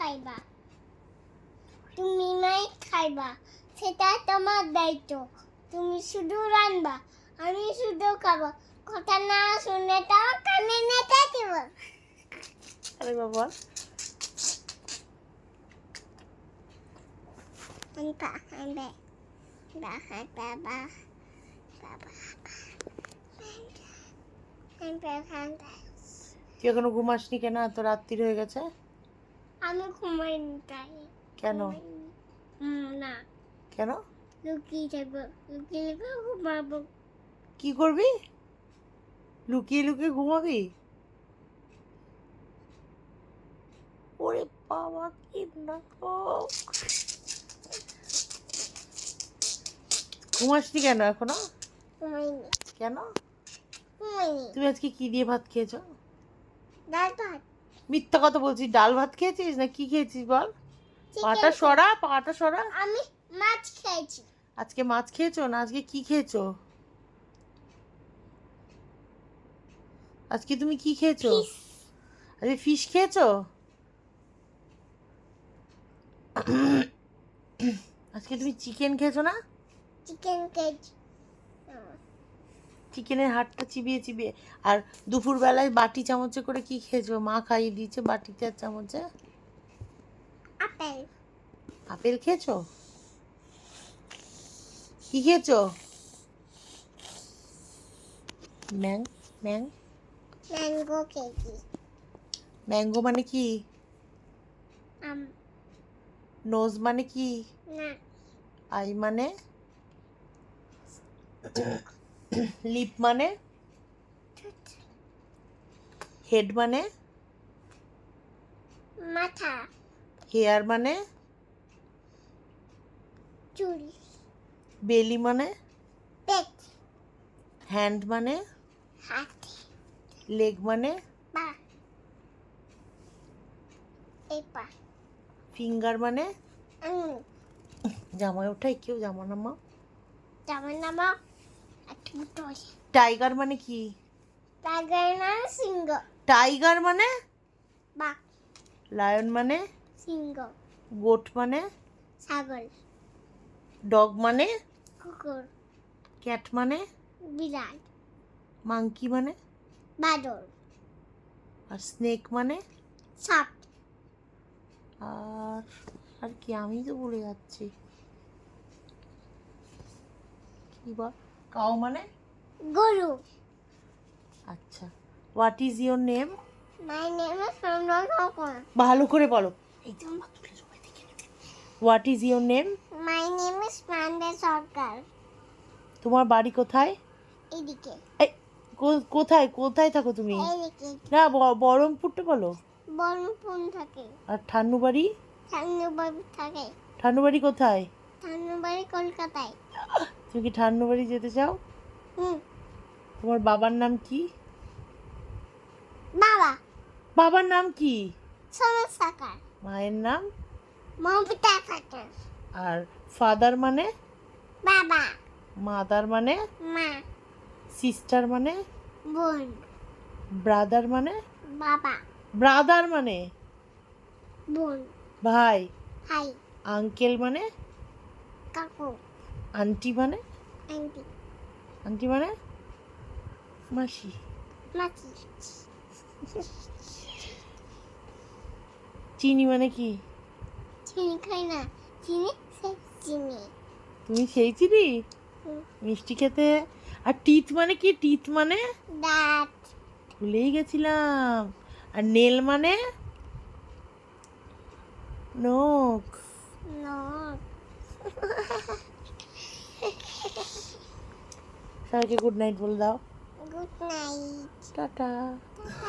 খাইবা, তুমি নাই খাইবা, সেটা তোমার দায়িত্ব। তুমি শুধু রান্না, আমি শুধু খাবো। কথা না শুনে তো কানে নেতে দিব। আরে বাবা, তুই এখনো ঘুমাসনি কেন? এত রাত্রির হয়ে গেছে। আমি ঘুমাইনি তাই। কেন? না, কেন? লুকিয়ে থাকবো, লুকিয়ে ঘুমাবো। কি করবি? লুকিয়ে লুকিয়ে ঘুমাবি? ওরে বাবা, কি নাটক! ঘুমাসনি কেন এখনো? ঘুমাইনি, কেন? ঘুমাইনি। তুমি আজকে কি দিয়ে ভাত খেয়েছো? ডাল ভাত, মিথ্যা কথা বলছিস। ডাল ভাত খেয়েছিস না কি খেয়েছিস বল? চিকেন পাটা সরা, পাটা সরা। আমি মাছ খেয়েছি। আজকে মাছ খেয়েছো না আজকে কি খেয়েছো? আজকে তুমি কি খেয়েছো? ফিশ, আজকে ফিশ খেয়েছো? আজকে তুমি চিকেন খেয়েছো না? চিকেন খেয়েছি। চিকেনের হাড়টা চিবিয়ে চিবিয়ে। আর দুপুরবেলায় বাটি চামচে করে কি খেয়েছো? মা খাইয়ে দিয়েছে বাটিতে আর চামচে। আপেল, আপেল খেয়েছো? কি খেয়েছো? ম্যাং ম্যাং ম্যাঙ্গো খেয়েছি। ম্যাঙ্গো মানে কি? আম, নোজ মানে কি? না, আই মানে? লিপ মানে? হেড মানে? মাথা, হেয়ার মানে? চুল, বেলি মানে? পেট, হ্যান্ড মানে? হাত, লেগ মানে? পা, এই পা, ফিঙ্গার মানে? আঙুল। জামায় ওঠাই কেউ জামা নামা। যেমন নামা একটা দুটো আছে। টাইগার মানে কি? টাইগার না সিংহ, টাইগার মানে? বাঘ, লায়ন মানে? সিংহ, গোট মানে? ছাগল, ডগ মানে? কুকুর, ক্যাট মানে? বিড়াল, মাংকি মানে? বাদর, আর স্নেক মানে? সাপ, আর আর কি আমি তো ভুলে যাচ্ছি। কি বল? কাউ মানে? গরু। আচ্ছা, what is your name? My name is Sandhya Sarkar. ভালো করে বলো। What is your name? My name is Sandhya Sarkar. তোমার বাড়ি কোথায়? এদিকে, এই কোথায় কোথায় থাকো তুমি? এদিকে না বহরমপুরটা বলো। বনপুন থাকে, আর ঠান্নু বাড়ি? ঠান্ডুবাড়ি থাকে। ঠান্নু বাড়ি কোথায়? ঠান্ডুবাড়ি কলকাতায়। তুমি কি ঠান্নু বাড়ি যেতে চাও? হুম, তোমার বাবার নাম কি? বাবা বাবার নাম কি? সনদ সরকার, মায়ের নাম? মমতা সরকার। আর ফাদার মানে? বাবা, মাদার মানে? মা, সিস্টার মানে? বোন, ব্রাদার মানে? বাবা, ব্রাদার মানে? বোন, ভাই। ভাই, আঙ্কেল মানে? কাকু, আন্টি মানে? আন্টি, আন্টি মানে? মাসি। মাসি। চিনি মানে কি? চিনি খাই না, চিনি সে চিনি। তুমি সেই চিনি? হুম, মিষ্টি খেতে। আর টিথ মানে কি? টিথ মানে? দাঁত, ভুলেই গেছিলাম। আর নেল মানে? নখ। নখ। সবাইকে গুড নাইট বলে দাও। Good night. টাটা। টাটা।